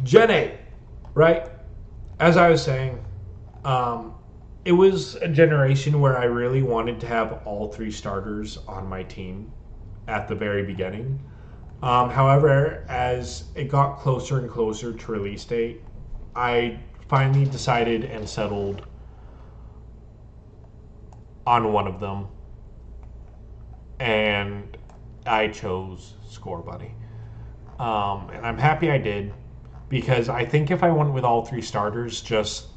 Gen 8, right? As I was saying, it was a generation where I really wanted to have all three starters on my team at the very beginning. However, as it got closer and closer to release date, I finally decided and settled on one of them, and I chose Score Bunny. And I'm happy I did because I think if I went with all three starters, just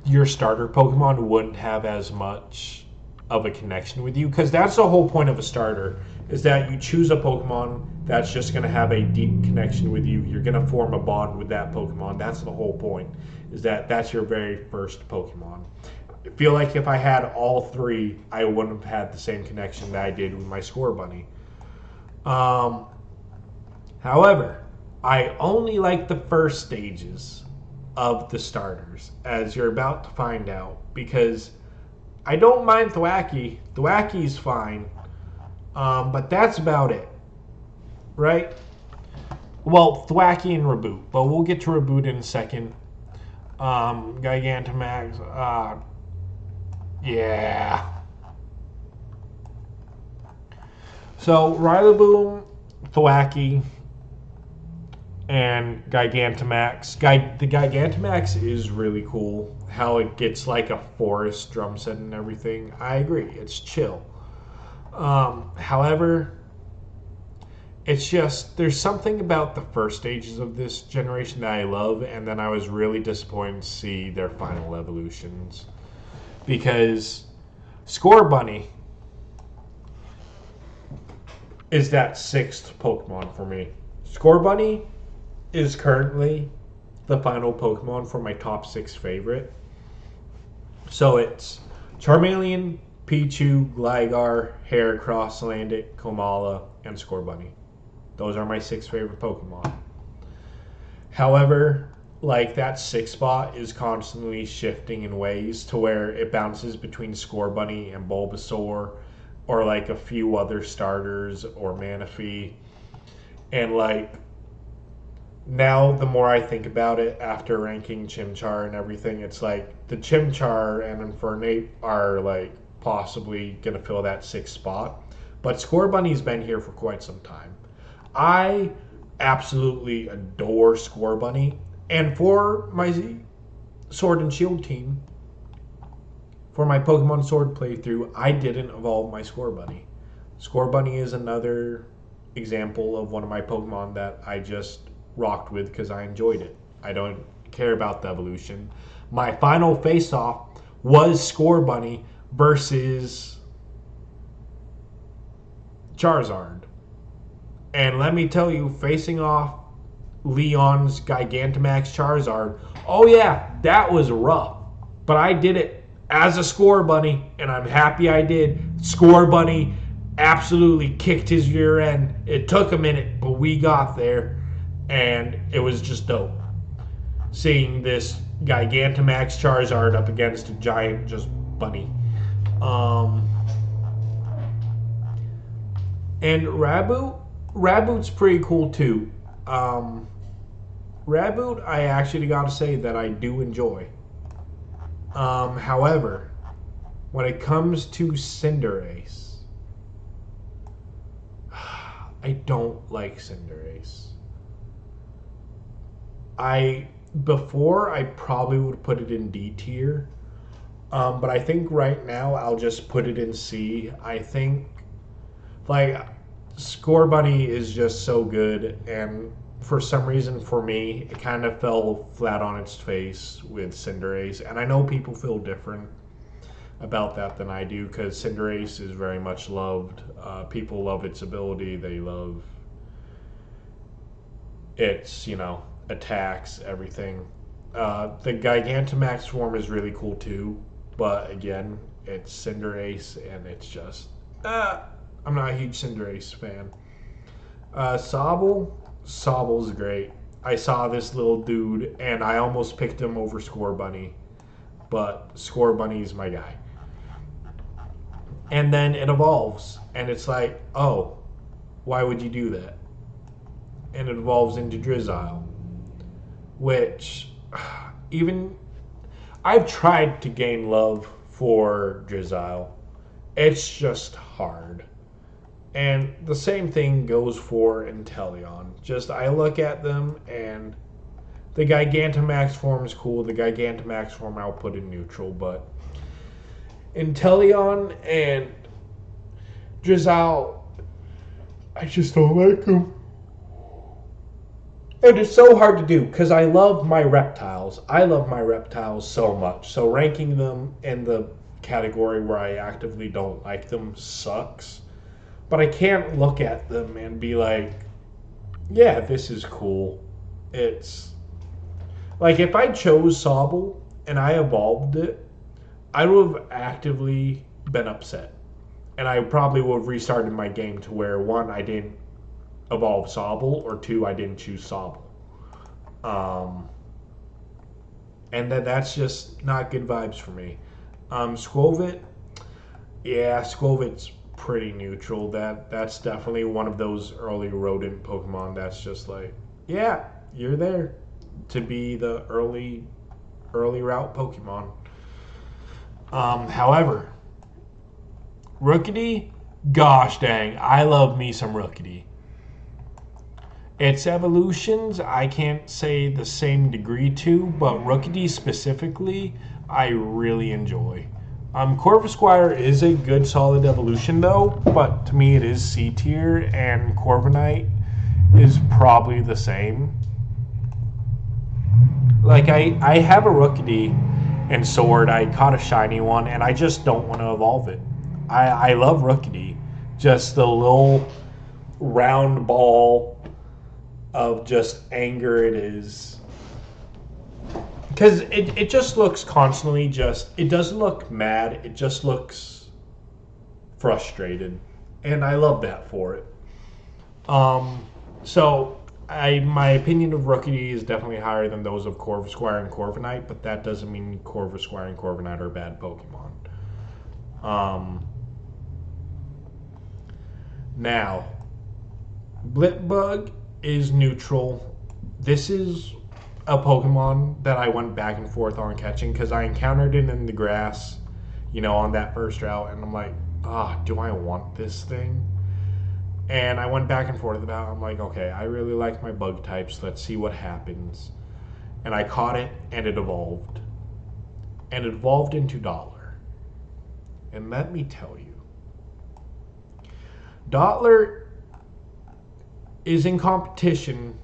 your starter Pokemon wouldn't have as much of a connection with you because that's the whole point of a starter is that you choose a Pokemon that's just going to have a deep connection with you. You're going to form a bond with that Pokemon. That's the whole point is that that's your very first Pokemon. I feel like if I had all three, I wouldn't have had the same connection that I did with my Score Bunny. Um, However, I only like the first stages of the starters, as you're about to find out, because I don't mind Thwacky. Thwacky's fine, but that's about it, right? Well, Thwacky and Reboot, but we'll get to Reboot in a second. Gigantamax, yeah. So, Rillaboom, Thwacky, and Gigantamax. The Gigantamax is really cool. How it gets like a forest drum set and everything. I agree. It's chill. However, it's just there's something about the first stages of this generation that I love, and then I was really disappointed to see their final evolutions because Score Bunny is that sixth Pokemon for me. Score Bunny is currently the final Pokemon for my top 6 favorite. So it's Charmeleon, Pichu, Gligar, Heracross, Salandit, Komala, and Scorbunny. Those are my 6 favorite Pokemon. However, like that 6th spot is constantly shifting in ways to where it bounces between Scorbunny and Bulbasaur or like a few other starters or Manaphy. And like now the more I think about it after ranking Chimchar and everything, it's like the Chimchar and Infernape are like possibly going to fill that 6th spot. But Scorbunny's been here for quite some time. I absolutely adore Scorbunny. And for my Sword and Shield team, for my Pokemon Sword playthrough, I didn't evolve my Scorbunny. Scorbunny is another example of one of my Pokemon that I just rocked with because I enjoyed it. I don't care about the evolution. My final face-off was Scorbunny versus Charizard. And let me tell you, facing off Leon's Gigantamax Charizard, oh yeah, that was rough. But I did it as a Scorbunny, and I'm happy I did. Scorbunny absolutely kicked his rear end. It took a minute, but we got there. And it was just dope. Seeing this Gigantamax Charizard up against a giant just bunny. And Raboot's pretty cool too. Raboot, I actually gotta say that I do enjoy. However, when it comes to Cinderace, I don't like Cinderace. Before I probably would put it in D tier, but I think right now I'll just put it in C. I think like Scorbunny is just so good, and for some reason for me it kind of fell flat on its face with Cinderace, and I know people feel different about that than I do because Cinderace is very much loved. People love its ability. They love its attacks, everything. The Gigantamax form is really cool too, but again, it's Cinderace, and it's just I'm not a huge Cinderace fan. Sobble's great. I saw this little dude, and I almost picked him over Scorbunny, but Scorbunny's my guy. And then it evolves, and it's like, oh, why would you do that? And it evolves into Drizzile. which even I've tried to gain love for Drizzile. It's just hard. And the same thing goes for Inteleon. Just I look at them and the Gigantamax form is cool. The Gigantamax form I'll put in neutral, but Inteleon and Drizzile, I just don't like them. And it's so hard to do because I love my reptiles. I love my reptiles so much. So ranking them in the category where I actively don't like them sucks. But I can't look at them and be like, yeah, this is cool. It's like if I chose Sobble and I evolved it, I would have actively been upset. And I probably would have restarted my game to where, one, I didn't evolve Sobble, or two, I didn't choose Sobble. And that's just not good vibes for me. Skwovet, yeah, Skwovet's pretty neutral. That's definitely one of those early rodent Pokemon that's just like, yeah, you're there to be the early route Pokemon. However, Rookidee, gosh dang, I love me some Rookidee. Its evolutions, I can't say the same degree to, but Rookidee specifically, I really enjoy. Corvisquire is a good solid evolution though, but to me it is C tier, and Corviknight is probably the same. Like I have a Rookidee and Sword, I caught a shiny one, and I just don't want to evolve it. I love Rookidee, just the little round ball of just anger it is. Because it just looks constantly it doesn't look mad, it just looks frustrated. And I love that for it. So my opinion of Rookidee is definitely higher than those of Corvisquire and Corviknight, but that doesn't mean Corvisquire and Corviknight are bad Pokemon. Now, Blipbug is neutral. This is a Pokemon that I went back and forth on catching because I encountered it in the grass, on that first route, and I'm like, do I want this thing? And I went back and forth about it. I'm like, okay, I really like my bug types. Let's see what happens. And I caught it, and it evolved. And it evolved into Dottler. And let me tell you, Dottler is in competition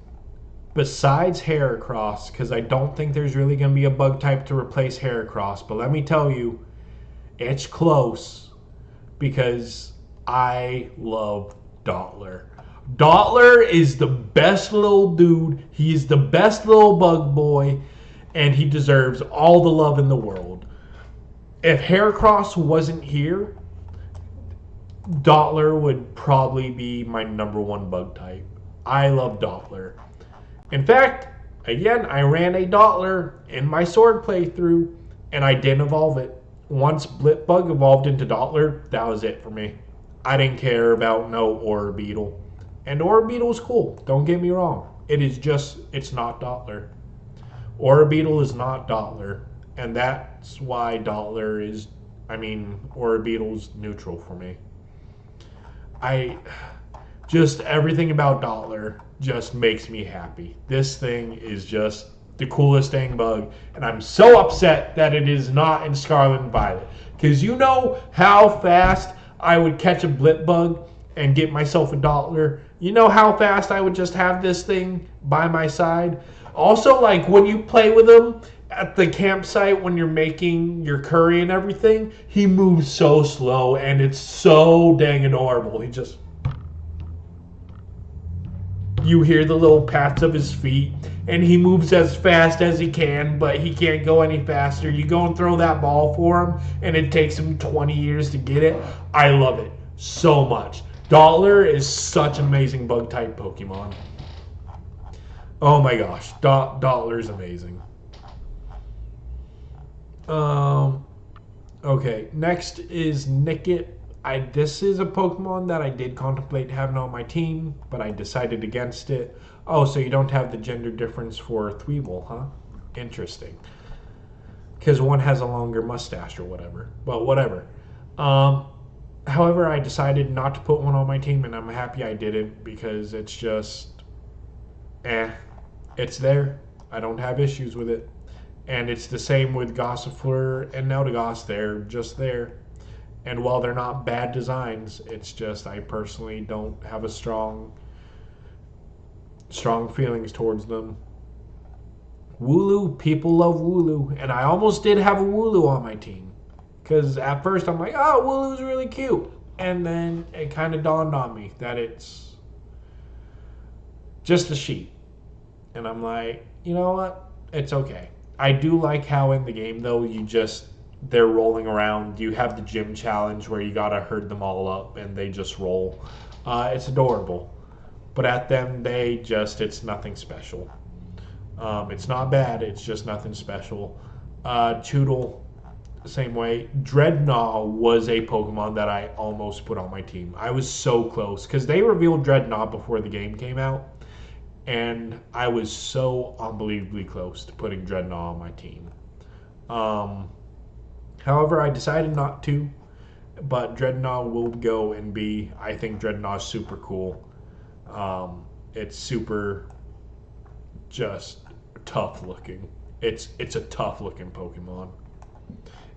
besides Heracross, because I don't think there's really going to be a bug type to replace Heracross. But let me tell you, it's close because I love Dottler. Dottler is the best little dude. He is the best little bug boy, and he deserves all the love in the world. If Heracross wasn't here, Dottler would probably be my number one bug type. I love Dottler. In fact, again, I ran a Dottler in my Sword playthrough, and I didn't evolve it. Once Blipbug evolved into Dottler, that was it for me. I didn't care about no Orbeetle. And Orbeetle is cool, don't get me wrong. It's not Dottler. Orbeetle is not Dottler. And that's why Orbeetle's neutral for me. Just everything about Dottler just makes me happy. This thing is just the coolest dang bug, and I'm so upset that it is not in Scarlet and Violet. Because you know how fast I would catch a Blipbug and get myself a Dottler? You know how fast I would just have this thing by my side? Also, like when you play with him at the campsite when you're making your curry and everything, he moves so slow and it's so dang adorable. You hear the little pats of his feet, and he moves as fast as he can, but he can't go any faster. You go and throw that ball for him, and it takes him 20 years to get it. I love it so much. Dottler is such an amazing bug-type Pokemon. Oh my gosh, Dottler is amazing. Okay, next is Nickit. This is a Pokemon that I did contemplate having on my team, but I decided against it. Oh, so you don't have the gender difference for Thweevil, huh? Interesting. Because one has a longer mustache or whatever. But whatever. Um, However, I decided not to put one on my team, and I'm happy I didn't because it's just, eh, it's there. I don't have issues with it. And it's the same with Gossifleur and Eldegoss. They're just there. And while they're not bad designs, it's just I personally don't have a strong feelings towards them. Wooloo, people love Wooloo, and I almost did have a Wooloo on my team. Because at first I'm like, oh, Wooloo's really cute. And then it kind of dawned on me that it's just a sheep. And I'm like, you know what? It's okay. I do like how in the game, though, they're rolling around. You have the gym challenge where you gotta herd them all up and they just roll. It's adorable. But at them, it's nothing special. It's not bad, it's just nothing special. Choodle, same way. Dreadnought was a Pokemon that I almost put on my team. I was so close because they revealed Dreadnought before the game came out, and I was so unbelievably close to putting Dreadnought on my team. Um, However, I decided not to, but Dreadnought will go and be. I think Dreadnought is super cool. It's super just tough looking. It's a tough looking Pokemon.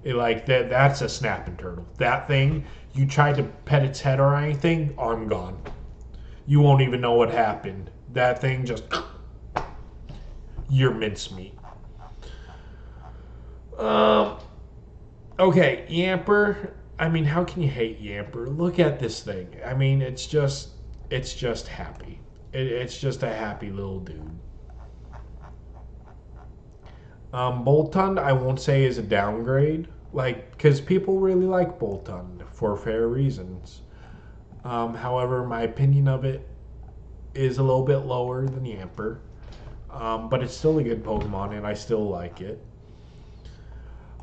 Like that's a snapping turtle. That thing, you try to pet its head or anything, arm gone. You won't even know what happened. That thing just you're mincemeat. Um okay, Yamper. I mean, how can you hate Yamper? Look at this thing. I mean, it's just happy. It's just a happy little dude. Boltund, I won't say is a downgrade, like because people really like Boltund for fair reasons. However, my opinion of it is a little bit lower than Yamper, but it's still a good Pokemon, and I still like it.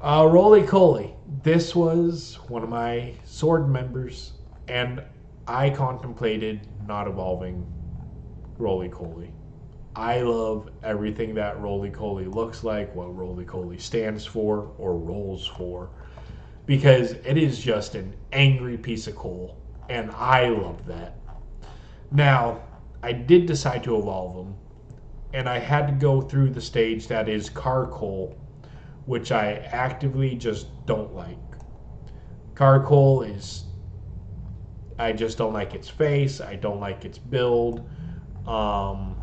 Roly Coly. This was one of my Sword members, and I contemplated not evolving Roly Coly. I love everything that Roly Coly looks like, what Roly Coly stands for or rolls for, because it is just an angry piece of coal, and I love that. Now, I did decide to evolve them, and I had to go through the stage that is Carcoal, which I actively just don't like. Carcoal is, I just don't like its face, I don't like its build. Um,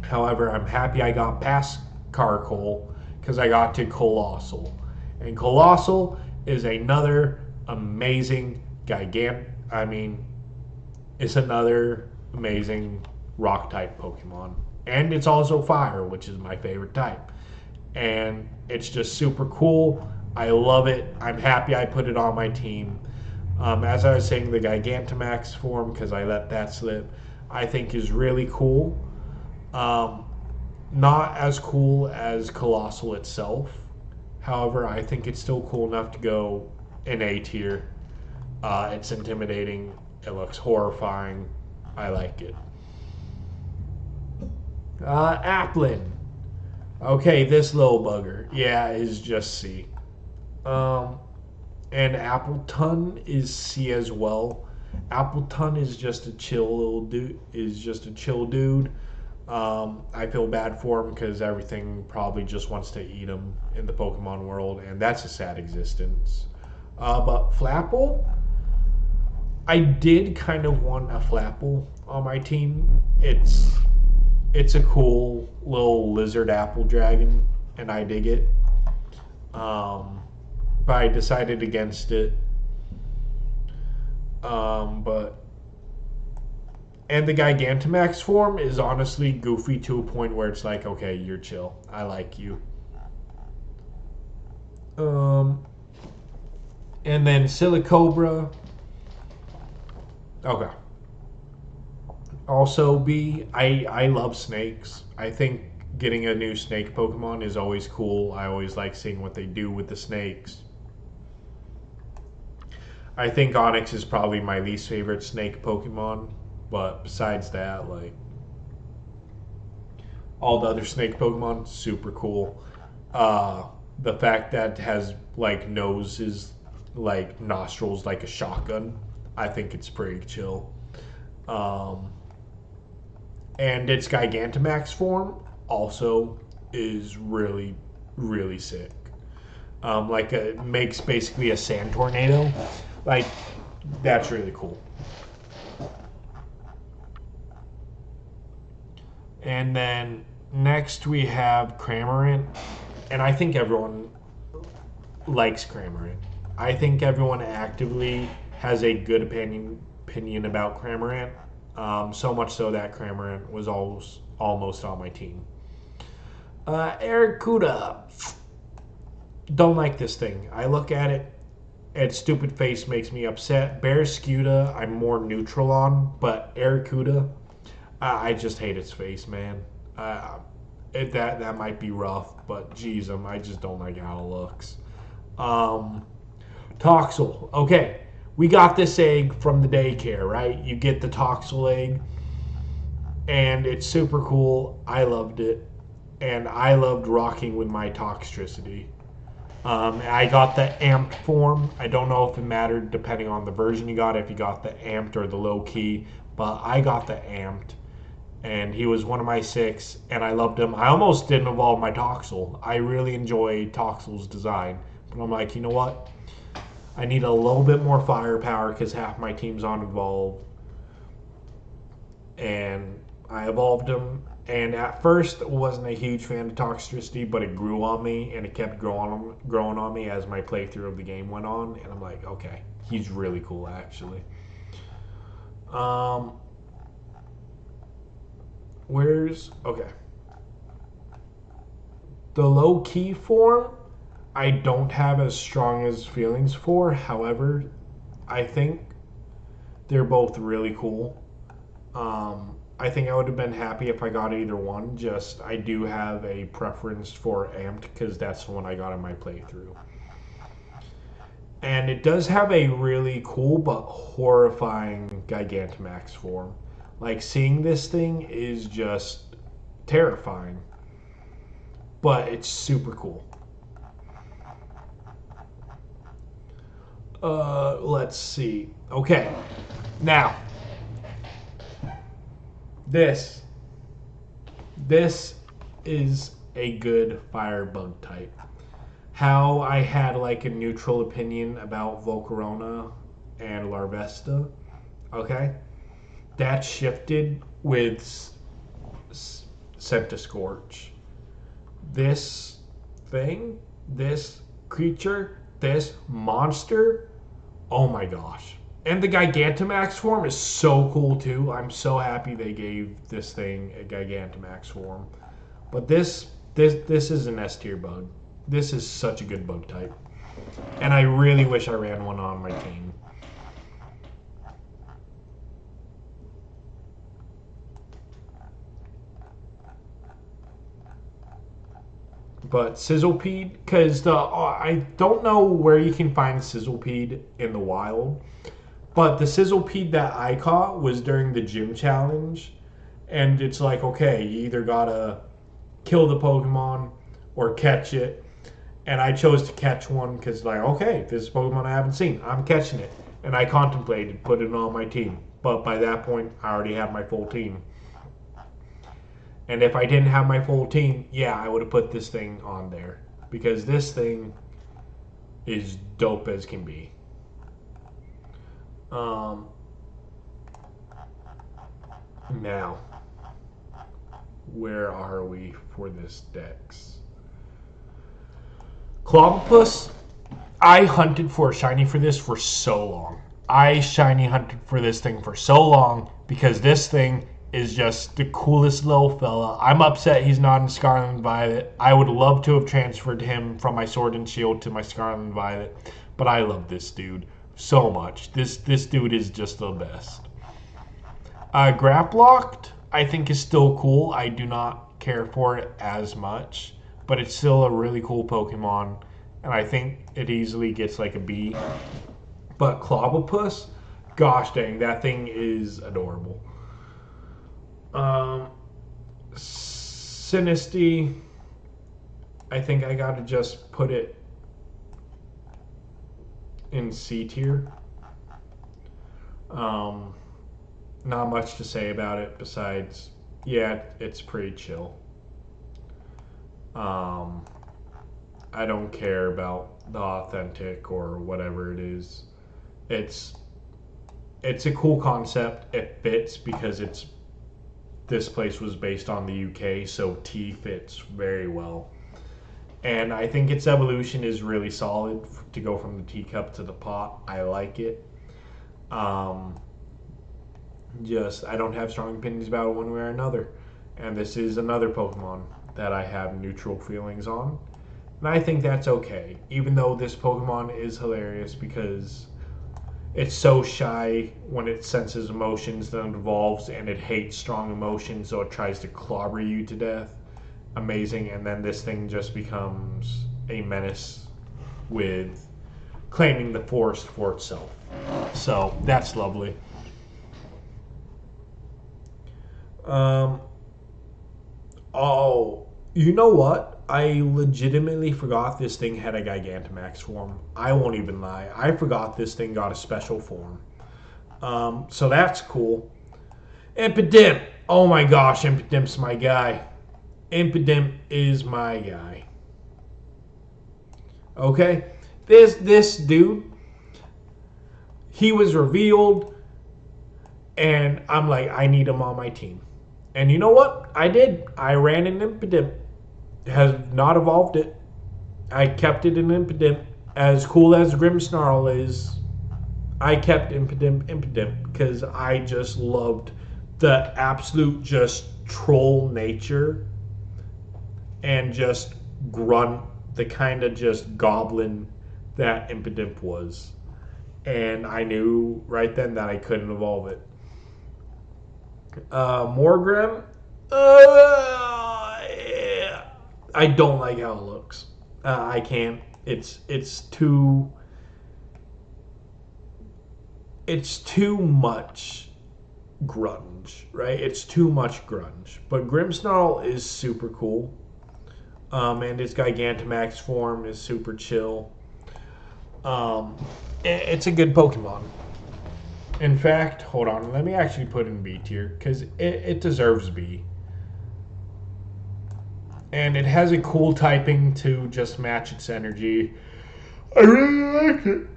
However, I'm happy I got past Carcoal because I got to Colossal. And Colossal is another amazing it's another amazing rock type Pokemon. And it's also fire, which is my favorite type. And it's just super cool. I love it. I'm happy I put it on my team. As I was saying, the Gigantamax form, because I let that slip, I think is really cool. Um, Not as cool as Colossal itself. However, I think it's still cool enough to go in A tier. It's intimidating. It looks horrifying. I like it. Applin. Okay, this little bugger. Yeah, is just C. Um, and Appleton is C as well. Appleton is just a chill little dude. Is just a chill dude. I feel bad for him because everything probably just wants to eat him in the Pokemon world, and that's a sad existence. But Flapple, I did kind of want a Flapple on my team. It's a cool little lizard apple dragon, and I dig it. But I decided against it. But and the Gigantamax form is honestly goofy to a point where it's like, okay, you're chill. I like you. And then Silicobra. Okay. Also, I love snakes. I think getting a new snake Pokemon is always cool. I always like seeing what they do with the snakes. I think Onyx is probably my least favorite snake Pokemon, but besides that, like all the other snake Pokemon, super cool. Uh, the fact that it has like noses, like nostrils, like a shotgun, I think it's pretty chill. Um, and its Gigantamax form also is really, really sick. Like it makes basically a sand tornado. Like that's really cool. And then next we have Cramorant, and I think everyone likes Cramorant. I think everyone actively has a good opinion about Cramorant. So much so that Cramorant was almost on my team. Eric Kuda. Don't like this thing. I look at it, its stupid face makes me upset. Barraskewda, I'm more neutral on, but Arrokuda, I just hate its face, man. That might be rough, but geez, I just don't like how it looks. Um, Toxel. Okay, we got this egg from the daycare, right? You get the Toxel egg, and it's super cool. I loved it, and I loved rocking with my Toxtricity. I got the amped form. I don't know if it mattered depending on the version you got, if you got the amped or the low key, but I got the amped, and he was one of my 6, and I loved him. I almost didn't evolve my Toxel. I really enjoy Toxel's design, but I'm like, you know what? I need a little bit more firepower because half my team's on evolve, and I evolved him. And at first, I wasn't a huge fan of Toxtricity, but it grew on me, and it kept growing on me as my playthrough of the game went on. And I'm like, okay, he's really cool, actually. Um, where's okay? The low key form, I don't have as strong as feelings for. However, I think they're both really cool. I think I would have been happy if I got either one. Just I do have a preference for Amped because that's the one I got in my playthrough. And it does have a really cool but horrifying Gigantamax form. Like seeing this thing is just terrifying, but it's super cool. Let's see. Okay, now this this is a good fire bug type. How I had like a neutral opinion about Volcarona and Larvesta, okay? That shifted with Scorch. This thing, this creature, this monster, oh my gosh. And the Gigantamax form is so cool too. I'm so happy they gave this thing a Gigantamax form. But this is an S tier bug. This is such a good bug type. And I really wish I ran one on my team. But Sizzlepede, because I don't know where you can find Sizzlepede in the wild, but the Sizzlepede that I caught was during the gym challenge, and it's like, okay, you either gotta kill the Pokemon or catch it, and I chose to catch one because like, okay, this is a Pokemon I haven't seen, I'm catching it, and I contemplated putting it on my team, but by that point, I already have my full team. And if I didn't have my full team, yeah, I would have put this thing on there because this thing is dope as can be. Um, Now, where are we for this Dex? Clobbopus, I hunted for a shiny for this for so long. I shiny hunted for this thing for so long because this thing is just the coolest little fella. I'm upset he's not in Scarlet and Violet. I would love to have transferred him from my Sword and Shield to my Scarlet and Violet, but I love this dude so much. This dude is just the best. Graplocked, I think is still cool. I do not care for it as much, but it's still a really cool Pokemon, and I think it easily gets like a B. But Clobbopus, gosh dang, that thing is adorable. Sinisty, I think I gotta just put it in C tier. Not much to say about it besides, yeah, it's pretty chill. I don't care about the authentic or whatever it is. It's a cool concept. It fits because this place was based on the UK, so tea fits very well. And I think its evolution is really solid to go from the teacup to the pot. I like it. Um, just I don't have strong opinions about it one way or another. And this is another Pokemon that I have neutral feelings on. And I think that's okay. Even though this Pokemon is hilarious because it's so shy when it senses emotions, then it evolves and it hates strong emotions, so it tries to clobber you to death. Amazing. And then this thing just becomes a menace with claiming the forest for itself. So that's lovely. Oh, you know what? I legitimately forgot this thing had a Gigantamax form. I won't even lie. I forgot this thing got a special form. So that's cool. Impidimp. Oh my gosh, Impidimp's my guy. Impidimp is my guy. Okay? This dude, he was revealed, and I'm like, I need him on my team. And you know what? I did. I ran an Impidimp. Has not evolved it. I kept it in Impidimp. As cool as Grimmsnarl is, I kept Impidimp because I just loved the absolute just troll nature and just grunt, the kind of just goblin that Impidimp was. And I knew right then that I couldn't evolve it. Morgrem, I don't like how it looks. I can't. It's too much grunge, right? It's too much grunge. But Grimmsnarl is super cool. And its Gigantamax form is super chill. It's a good Pokemon. In fact, hold on. Let me actually put in B tier because it deserves B. And it has a cool typing to just match its energy. I really like it.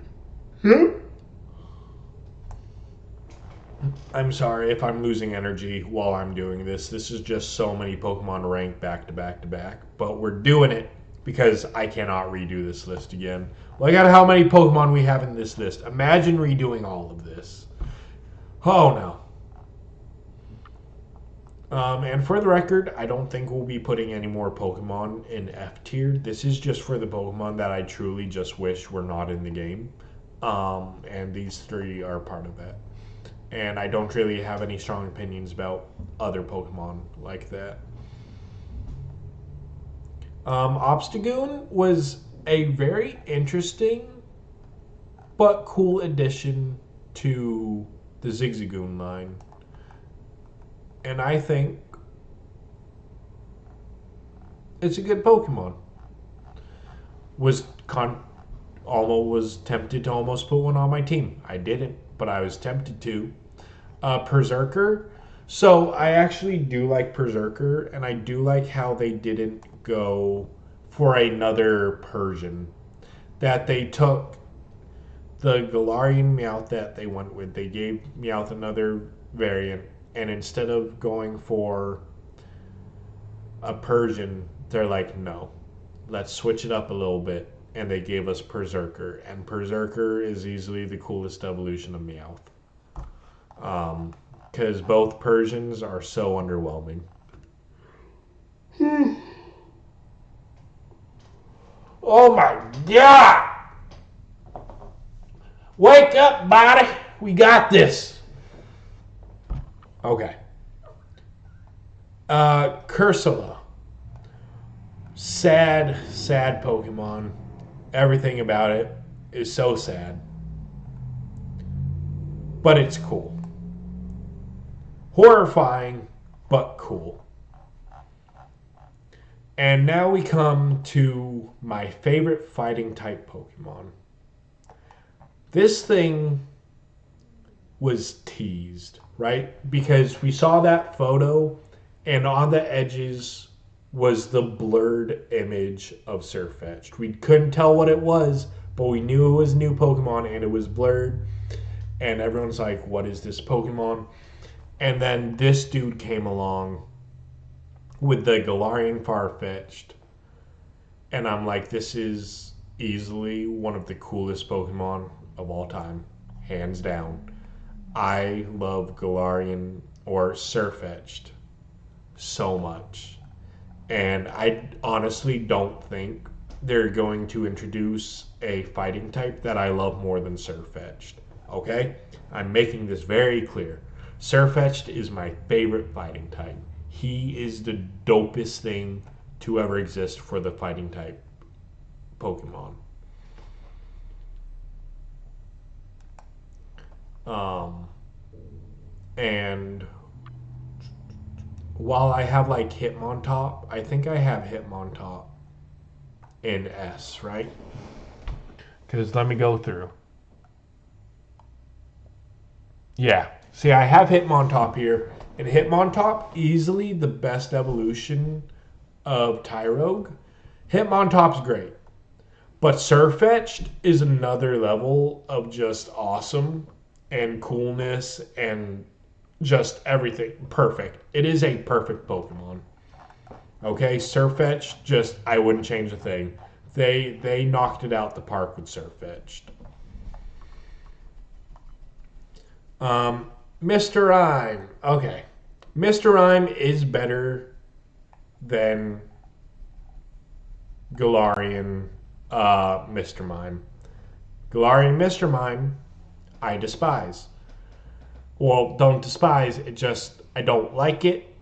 Yep. I'm sorry if I'm losing energy while I'm doing this. This is just so many Pokemon ranked back to back to back. But we're doing it because I cannot redo this list again. Look at how many Pokemon we have in this list. Imagine redoing all of this. Oh no. And for the record, I don't think we'll be putting any more Pokemon in F tier. This is just for the Pokemon that I truly just wish were not in the game. And these three are part of that. And I don't really have any strong opinions about other Pokemon like that. Obstagoon was a very interesting but cool addition to the Zigzagoon line. And I think it's a good Pokemon. Was tempted to almost put one on my team. I didn't, but I was tempted to. Berserker. So I actually do like Berserker, and I do like how they didn't go for another Persian. That they took the Galarian Meowth that they went with. They gave Meowth another variant, and instead of going for a Persian, they're like, no, let's switch it up a little bit. And they gave us Berserker. And Berserker is easily the coolest evolution of Meowth. Because both Persians are so underwhelming. Oh my god! Wake up, body! We got this! Okay. Cursula. Sad Pokemon. Everything about it is so sad. But it's cool. Horrifying, but cool. And now we come to my favorite fighting type Pokemon. This thing was teased, right? Because we saw that photo, and on the edges was the blurred image of Sirfetch'd. We couldn't tell what it was, but we knew it was a new Pokemon, and it was blurred. And everyone's like, what is this Pokemon? And then this dude came along with the Galarian Farfetch'd. And I'm like, this is easily one of the coolest Pokemon of all time. Hands down. I love Galarian or Sirfetch'd so much. And I honestly don't think they're going to introduce a fighting type that I love more than Sirfetch'd. Okay? I'm making this very clear. Sirfetch'd is my favorite fighting type. He is the dopest thing to ever exist for the fighting type Pokemon. And while I have like Hitmontop, I think I have Hitmontop in S, right? Because let me go through. Yeah. See, I have Hitmontop here. And Hitmontop, easily the best evolution of Tyrogue. Hitmontop's great. But Sirfetch'd is another level of just awesome and coolness and just everything. Perfect. It is a perfect Pokemon. Okay, Sirfetch'd, just, I wouldn't change a thing. They knocked it out the park with Sirfetch'd. Mr. Rhyme. Okay. Mr. Rhyme is better than Galarian Mr. Mime. Galarian Mr. Mime, I despise. Well, don't despise, it just, I don't like it.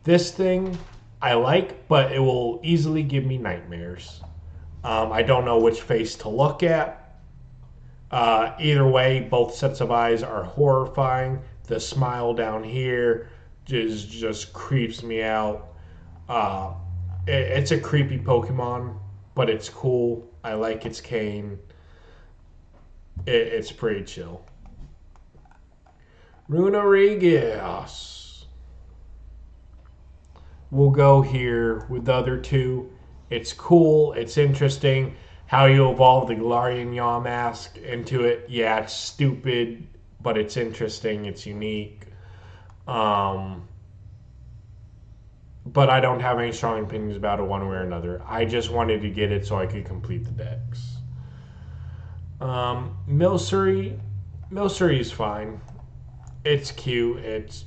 This thing, I like, but it will easily give me nightmares. I don't know which face to look at. Either way, both sets of eyes are horrifying. The smile down here just creeps me out. It's a creepy Pokemon, but it's cool. I like its cane. It's pretty chill. Runarigas. We'll go here with the other two. It's cool. It's interesting. How you evolve the Galarian Yamask into it. Yeah, it's stupid, but it's interesting. It's unique. But I don't have any strong opinions about it one way or another. I just wanted to get it so I could complete the decks. Milcery is fine. It's cute. It's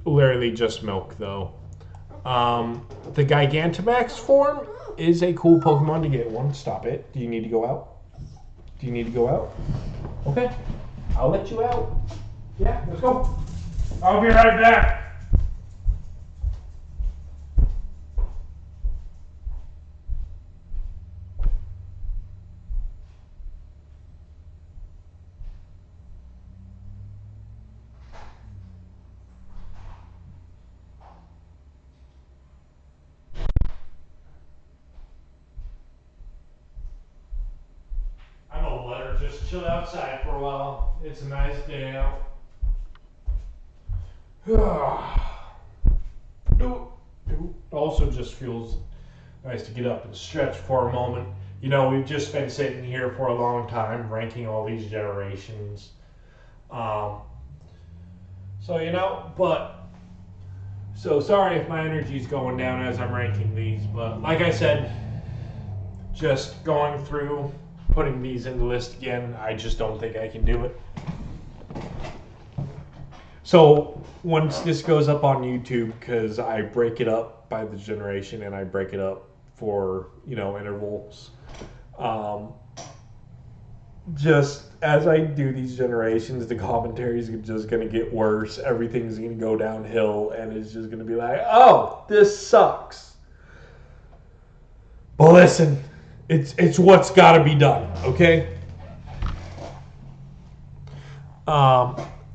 literally just milk, though. The Gigantamax form is a cool Pokemon to get one. Stop it. Do you need to go out? Do you need to go out? Okay. I'll let you out. Yeah, let's go. I'll be right back. I'm gonna let her just chill outside for a while. It's a nice day out. Also just feels nice to get up and stretch for a moment. You know, we've just been sitting here for a long time ranking all these generations. So, you know, so sorry if my energy's going down as I'm ranking these, but like I said, just going through, putting these in the list again, I just don't think I can do it. So once this goes up on YouTube, because I break it up by the generation and I break it up for, you know, intervals, just as I do these generations, the commentary is just going to get worse. Everything's going to go downhill, and it's just going to be like, oh, this sucks. But listen, it's what's got to be done, okay?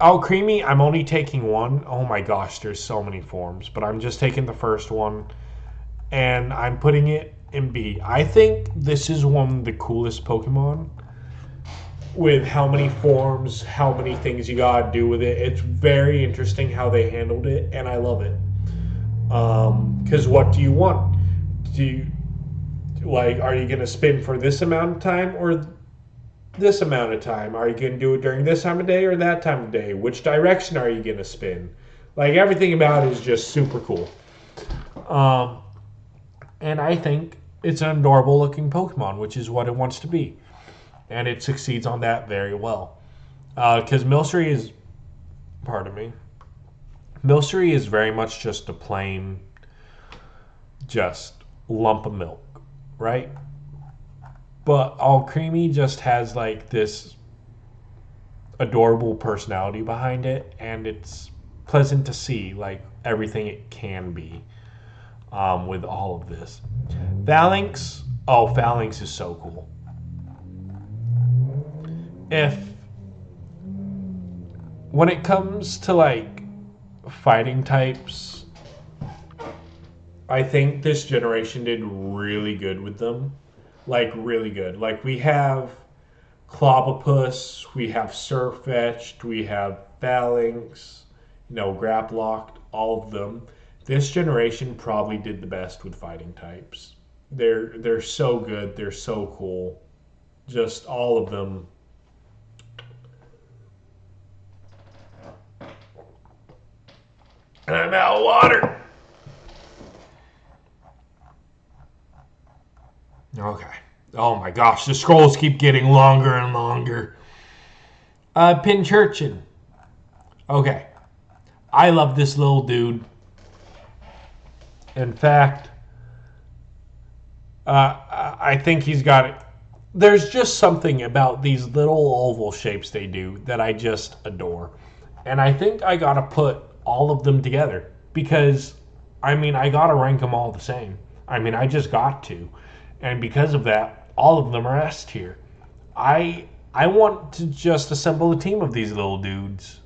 Alcremie, I'm only taking one. Oh my gosh, there's so many forms, but I'm just taking the first one. and I'm putting it in B. I think this is one of the coolest Pokemon with how many forms, how many things you gotta do with it. It's very interesting how they handled it, and I love it. Because what do you want? Do you like? Are you gonna spin for this amount of time or this amount of time? Are you gonna do it during this time of day or that time of day? Which direction are you gonna spin? Like everything about it is just super cool. Um, and I think it's an adorable looking Pokemon, which is what it wants to be, and it succeeds on that very well. Because Milcery is, pardon me, Milcery is very much just a plain, just lump of milk, right? But All Creamy just has like this adorable personality behind it, and it's pleasant to see like everything it can be with all of this. Phalanx is so cool. If when it comes to like fighting types, I think this generation did really good with them. Like really good. Like we have Clobopus, we have Surfetched, we have Phalanx, Graplocked, all of them. This generation probably did the best with fighting types. They're so good, they're so cool. Just all of them. And I'm out of water. Okay. Oh my gosh, the scrolls keep getting longer and longer. Pinchurchin. Okay. I love this little dude. In fact, I think he's got it. There's just something about these little oval shapes they do that I just adore. And I think I gotta put all of them together because, I gotta rank them all the same. I just got to. And because of that, all of them are S tier. I want to just assemble a team of these little dudes.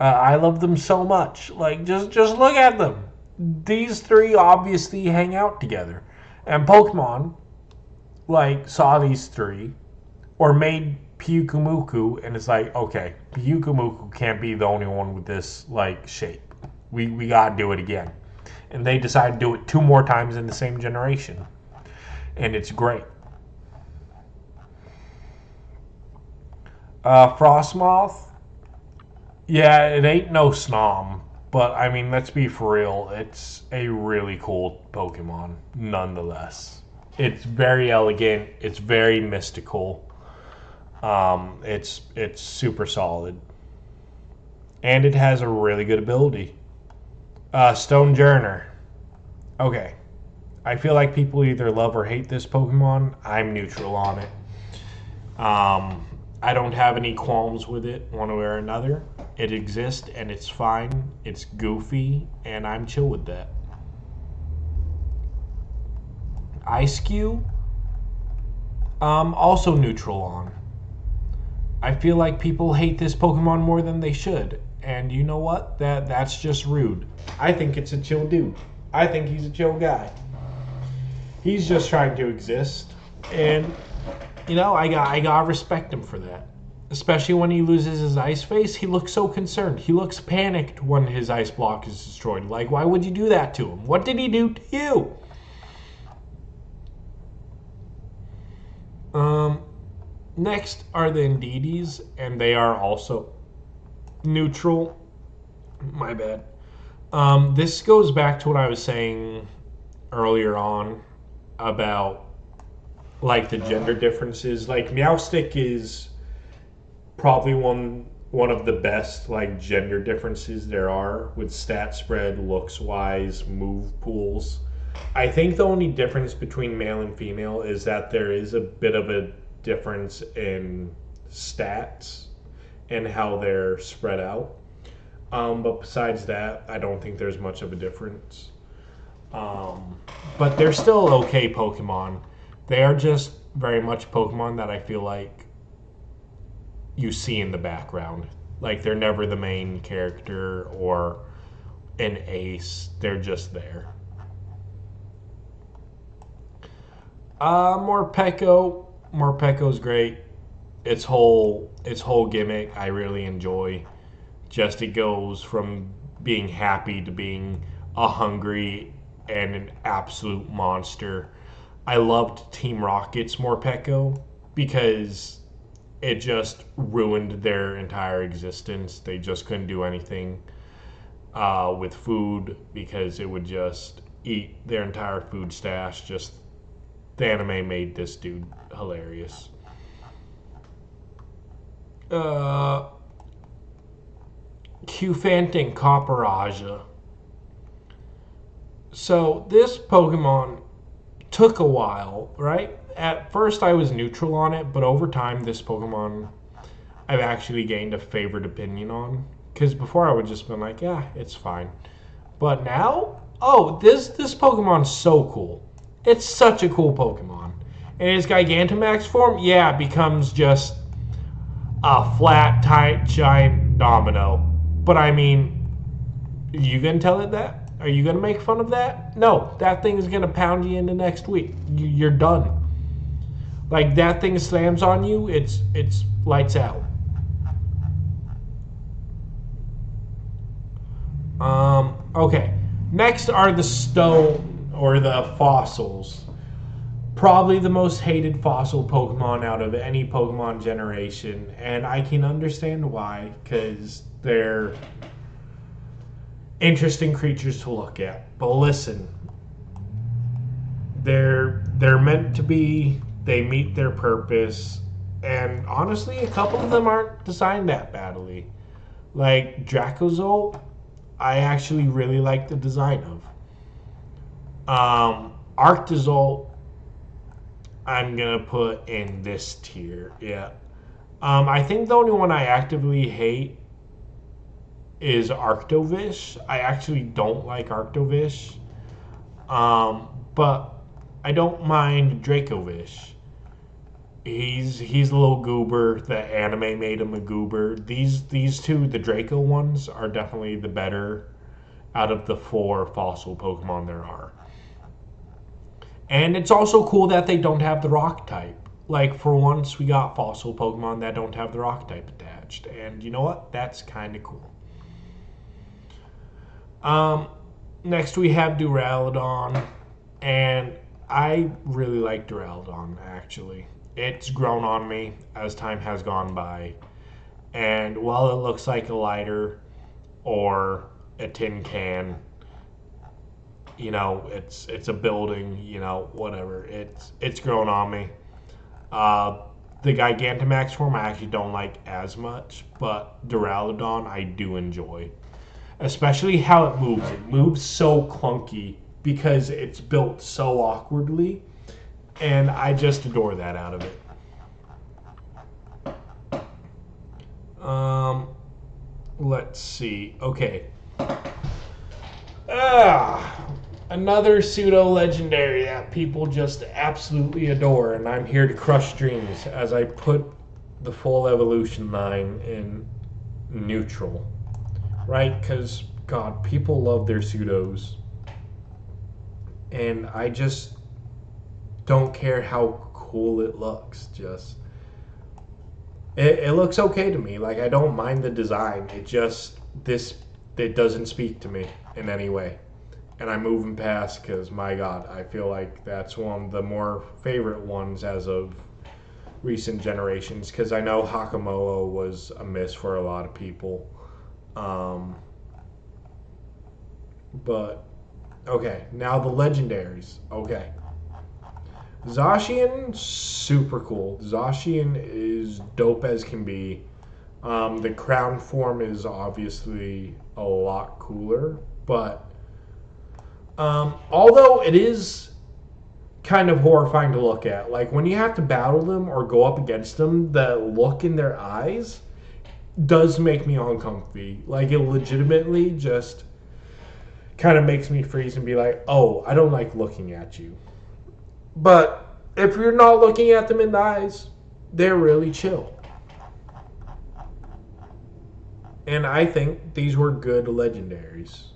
I love them so much. Like just look at them. These three obviously hang out together, and Pokemon like saw these three or made Pyukumuku, and it's like, okay, Pyukumuku can't be the only one with this like shape. We gotta do it again, and they decide to do it 2 more times in the same generation, and it's great. Frostmoth, yeah, it ain't no Snom, but let's be for real, it's a really cool Pokemon nonetheless. It's very elegant, it's very mystical. It's super solid, and it has a really good ability. Stonejourner. Okay, I feel like people either love or hate this Pokemon. I'm neutral on it. I don't have any qualms with it one way or another. It exists and it's fine. It's goofy, and I'm chill with that. Ice-Q, also neutral on. I feel like people hate this Pokemon more than they should. And you know what? That's just rude. I think it's a chill dude. I think he's a chill guy. He's just trying to exist. And, I gotta respect him for that. Especially when he loses his ice face, he looks so concerned. He looks panicked when his ice block is destroyed. Like, why would you do that to him? What did he do to you? Next are the Indeedis, and they are also neutral. My bad. This goes back to what I was saying earlier on about like the gender differences. Like Meowstic is probably one of the best like gender differences there are with stat spread, looks wise, move pools. I think the only difference between male and female is that there is a bit of a difference in stats and how they're spread out. But besides that, I don't think there's much of a difference. But they're still okay Pokemon. They are just very much Pokemon that I feel like you see in the background. Like they're never the main character or an ace. They're just there. Morpeko's great. Its whole gimmick I really enjoy. Just it goes from being happy to being a hungry and an absolute monster. I loved Team Rocket's Morpeko because it just ruined their entire existence. They just couldn't do anything with food because it would just eat their entire food stash. Just the anime made this dude hilarious. Uh, Qfanting Copperaja. So this Pokemon took a while, right? At first I was neutral on it, but over time this Pokemon I've actually gained a favored opinion on. Because before I would just been like, yeah, it's fine. But now, oh, this Pokemon's so cool. It's such a cool Pokemon. And its Gigantamax form, yeah, becomes just a flat, tight, giant domino. But I mean, you gonna tell it that? Are you gonna make fun of that? No, that thing is gonna pound you into next week. You're done. Like that thing slams on you, it's lights out. Okay. Next are the stone or the fossils. Probably the most hated fossil Pokemon out of any Pokemon generation, and I can understand why, because they're interesting creatures to look at. But listen, they're meant to be. They meet their purpose, and honestly, a couple of them aren't designed that badly. Like Dracozolt, I actually really like the design of. Arctozolt, I'm gonna put in this tier. Yeah. I think the only one I actively hate is Arctovish. I actually don't like Arctovish. But I don't mind Dracovish. He's a little goober. The anime made him a goober. These two, the Draco ones, are definitely the better out of the 4 fossil Pokemon there are. And it's also cool that they don't have the rock type. Like, for once, we got fossil Pokemon that don't have the rock type attached. And you know what? That's kind of cool. Next, we have Duraludon. And I really like Duraludon, actually. It's grown on me as time has gone by. And while it looks like a lighter or a tin can, you know, it's a building, you know, whatever. It's grown on me. The Gigantamax form I actually don't like as much, but Duraludon I do enjoy. Especially how it moves. It moves so clunky because it's built so awkwardly, and I just adore that out of it. Let's see. Okay. Another pseudo legendary that people just absolutely adore, and I'm here to crush dreams as I put the full evolution line in neutral, right? Because God, people love their pseudos, and I just don't care how cool it looks. Just it looks okay to me. Like, I don't mind the design. It doesn't speak to me in any way. And I'm moving past because, my God, I feel like that's one of the more favorite ones as of recent generations. Because I know Hakamoa was a miss for a lot of people. But, okay, now the legendaries. Okay. Zacian, super cool. Zacian is dope as can be. The crown form is obviously a lot cooler, but although it is kind of horrifying to look at, like when you have to battle them or go up against them, the look in their eyes does make me uncomfy. Like, it legitimately just kind of makes me freeze and be like, oh, I don't like looking at you. But if you're not looking at them in the eyes, they're really chill. And I think these were good legendaries.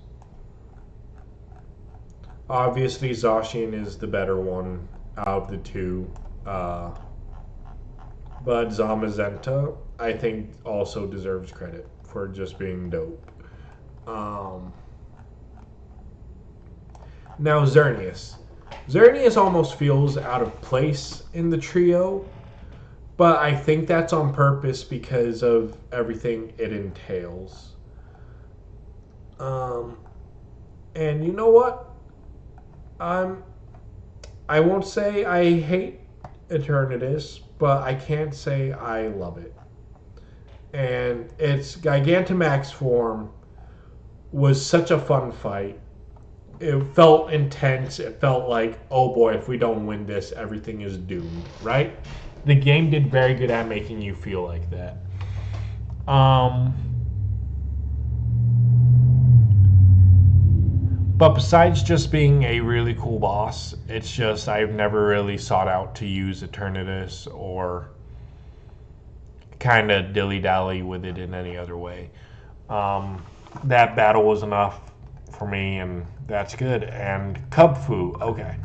Obviously, Zacian is the better one out of the two. Uh, but Zamazenta, I think, also deserves credit for just being dope. Um, Now, Xerneas. Xerneas almost feels out of place in the trio, but I think that's on purpose because of everything it entails. Um, and you know what? I'm. I won't say I hate Eternatus, but I can't say I love it. And its Gigantamax form was such a fun fight. It felt intense. It felt like, oh boy, if we don't win this, everything is doomed, right? The game did very good at making you feel like that. Um, but besides just being a really cool boss, it's just I've never really sought out to use Eternatus or kind of dilly dally with it in any other way. Um, that battle was enough for me, and that's good. And Cubfu, okay.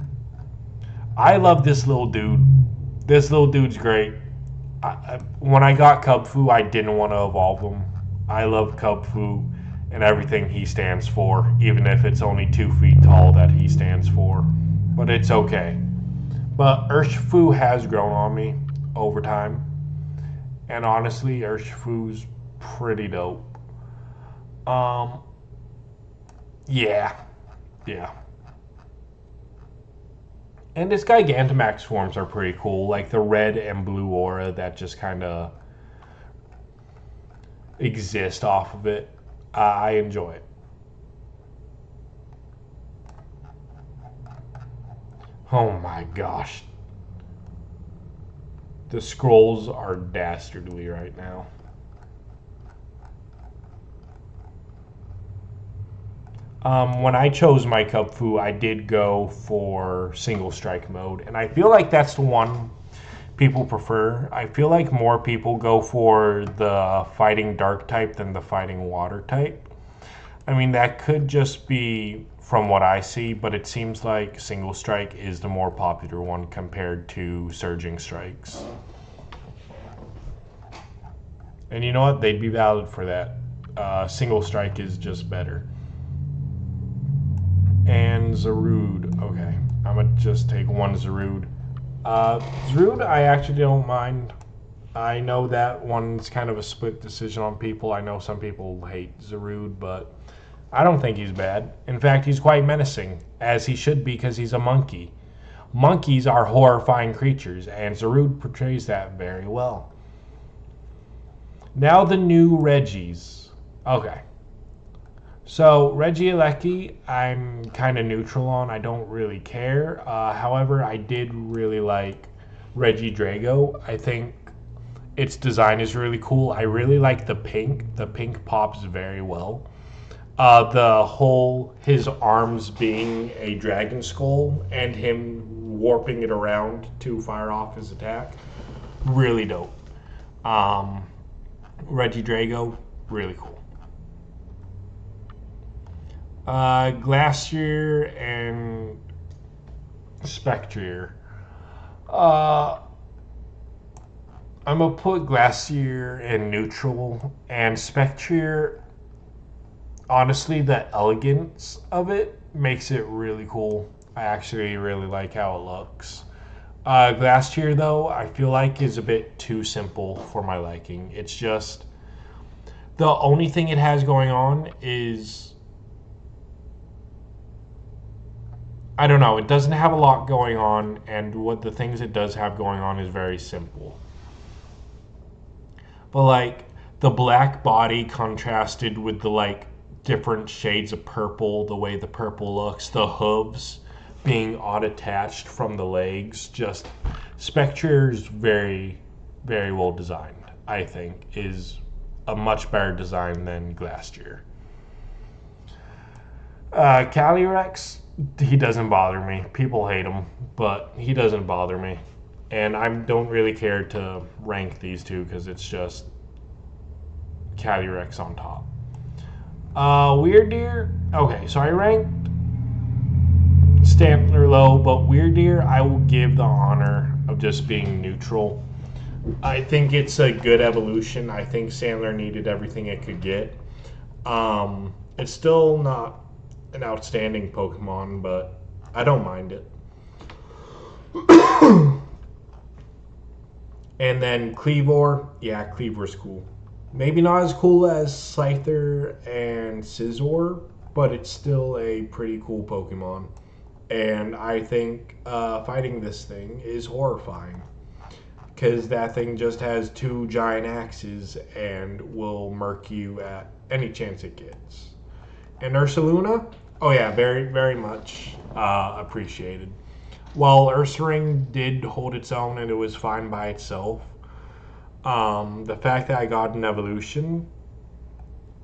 I love this little dude. This little dude's great. When I got Cubfu, I didn't want to evolve him. I love Cubfu and everything he stands for, even if it's only 2 feet tall that he stands for. But it's okay. But Urshifu has grown on me over time. And honestly, Urshifu's pretty dope. Um, yeah, yeah. And its Gigantamax forms are pretty cool, like the red and blue aura that just kind of exist off of it. I enjoy it. Oh my gosh. The scrolls are dastardly right now. When I chose my Cubfu, I did go for single strike mode, and I feel like that's the one people prefer. I feel like more people go for the fighting dark type than the fighting water type. I mean, that could just be from what I see, but it seems like single strike is the more popular one compared to surging strikes. And you know what? They'd be valid for that. Single strike is just better. And Zarude. Okay, I'm gonna just take one Zarude. Zarude, I actually don't mind. I know that one's kind of a split decision on people. I know some people hate Zarude, but I don't think he's bad. In fact, he's quite menacing, as he should be because he's a monkey. Monkeys are horrifying creatures, and Zarude portrays that very well. Now the new Reggies. Okay. So Regieleki, I'm kind of neutral on. I don't really care. However, I did really like Regidrago. I think its design is really cool. I really like the pink. The pink pops very well. The whole his arms being a dragon skull and him warping it around to fire off his attack, really dope. Um, Regidrago, really cool. Glacier and Spectrier. Uh, I'm gonna put Glacier in neutral and Spectrier. Honestly, the elegance of it makes it really cool. I actually really like how it looks. Glacier, though, I feel like is a bit too simple for my liking. It's just the only thing it has going on is I don't know. It doesn't have a lot going on, and what the things it does have going on is very simple. But like the black body contrasted with the like different shades of purple, the way the purple looks, the hooves being unattached from the legs, just Spectre's very, very well designed. I think is a much better design than Glacier. Calyrex, he doesn't bother me. People hate him, but he doesn't bother me. And I don't really care to rank these two because it's just Calyrex on top. Weird Deer. Okay, so I ranked Stantler low, but Weirdeer I will give the honor of just being neutral. I think it's a good evolution. I think Sandler needed everything it could get. It's still not an outstanding Pokemon, but I don't mind it. And then Cleavor, yeah, Cleavor's cool. Maybe not as cool as Scyther and Scizor, but it's still a pretty cool Pokemon. And I think fighting this thing is horrifying. Because that thing just has two giant axes and will murk you at any chance it gets. And Ursaluna, oh yeah, very, very much appreciated. While Ursaring did hold its own and it was fine by itself, the fact that I got an evolution,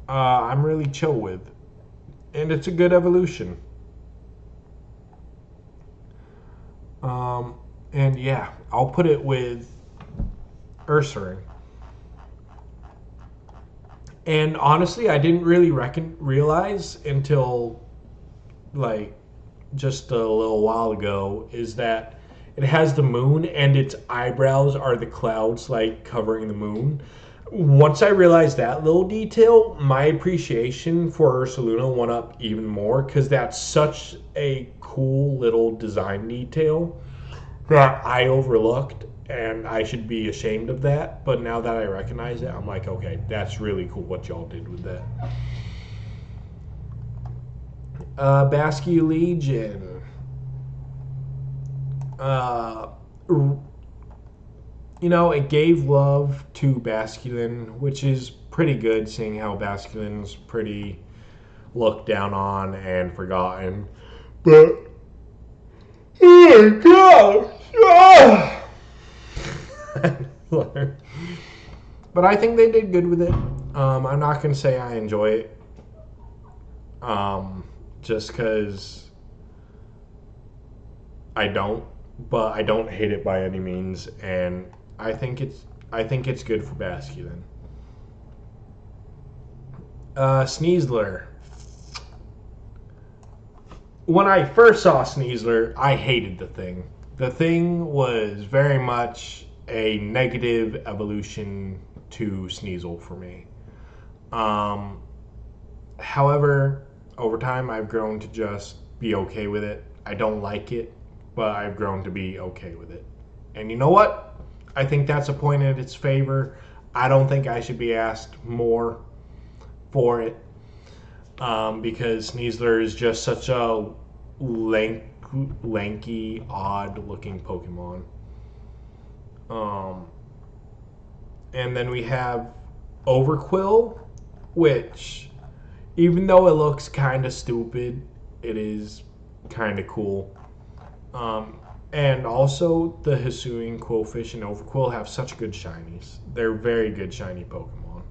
I'm really chill with. And it's a good evolution. And yeah, I'll put it with Ursaring. And honestly, I didn't really realize until like just a little while ago is that it has the moon and its eyebrows are the clouds like covering the moon. Once I realized that little detail, my appreciation for Ursaluna went up even more because that's such a cool little design detail that I overlooked, and I should be ashamed of that. But now that I recognize it, I'm like, okay, that's really cool what y'all did with that. Basque Legion. It gave love to Basculin, which is pretty good, seeing how Basculin's pretty looked down on and forgotten. But, oh my gosh! But I think they did good with it. I'm not going to say I enjoy it. Just because I don't. But I don't hate it by any means. And I think it's good for Basculin. Sneasler. When I first saw Sneasler, I hated the thing. The thing was very much a negative evolution to Sneasel for me. However, over time, I've grown to just be okay with it. I don't like it, but I've grown to be okay with it. And you know what? I think that's a point in its favor. I don't think I should be asked more for it because Sneasler is just such a lanky, odd-looking Pokemon. And then we have Overquill, which, even though it looks kind of stupid, it is kind of cool. And also, the Hisuian Quillfish and Overquill have such good shinies. They're very good shiny Pokemon.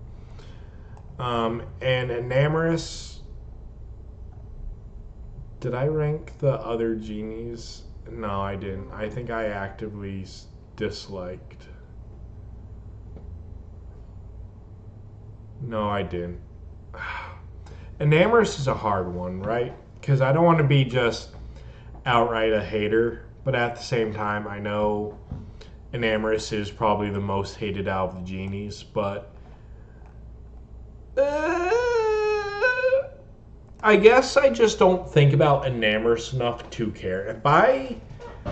And Enamorus. Did I rank the other genies? No, I didn't. I think I actively disliked. No, I didn't. Enamorus is a hard one, right? Because I don't want to be just outright a hater, but at the same time, I know Enamorus is probably the most hated out of the genies, but I guess I just don't think about Enamorus enough to care. If I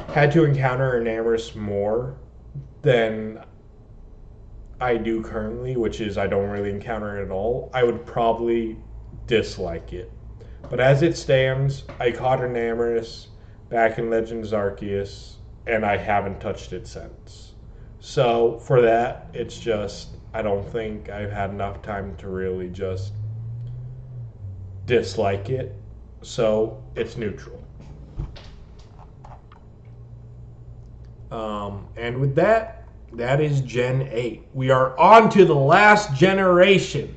had to encounter Enamorus more than I do currently, which is I don't really encounter it at all, I would probably dislike it. But as it stands, I caught Enamorus back in Legends Arceus, and I haven't touched it since. So for that, it's just, I don't think I've had enough time to really just dislike it. So it's neutral. And with that, that is Gen 8. We are on to the last generation.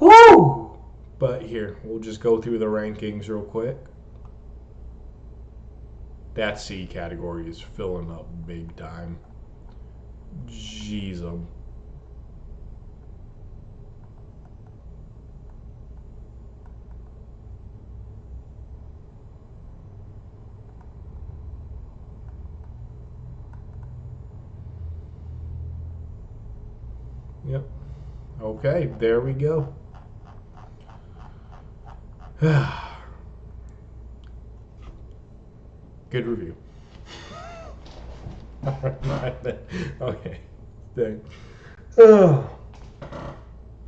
Woo! But here, we'll just go through the rankings real quick. That C category is filling up big time. Jeez. Yep. Okay, there we go. Good review. Okay. Thanks. Oh.